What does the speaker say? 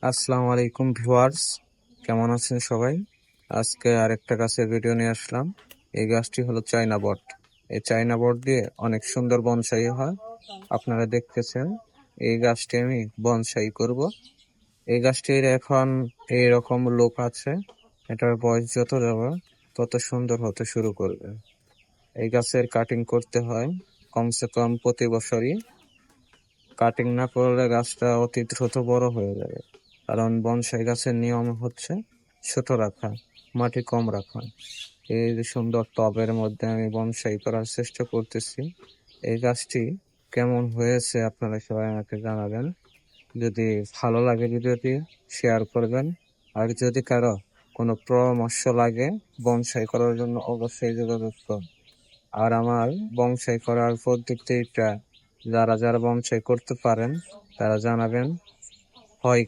আসসালামু আলাইকুম ভিউয়ার্স, কেমন আছেন সবাই? আজকে আরেকটা গাছের ভিডিও নিয়ে আসলাম। এই গাছটি হলো চায়না বট। এই চায়না বট দিয়ে অনেক সুন্দর বনসাই হয়। আপনারা দেখতেছেন, এই গাছটি আমি বনসাই করব। এই গাছটির এখন এইরকম লোক আছে, এটার বয়স যত যাবে তত সুন্দর হতে শুরু করবে। এই গাছের কাটিং করতে হয় কমসে কম প্রতি বছরই। কাটিং না করলে গাছটা অতি দ্রুত বড় হয়ে যাবে, কারণ বনসাই গাছের নিয়ম হচ্ছে ছোট রাখা, মাটি কম রাখা। এই যে সুন্দর টবের মধ্যে আমি বনসাই করার চেষ্টা করতেছি। এই গাছটি কেমন হয়েছে আপনারা সবাই আমাকে জানাবেন। যদি ভালো লাগে ভিডিওটি শেয়ার করবেন, আর যদি কারো কোনো পরামর্শ লাগে বনসাই করার জন্য অবশ্যই যোগাযোগ করুন। আর আমার বনসাই করার পদ্ধতিটা যারা যারা বনসাই করতে পারেন তারা জানাবেন। হয়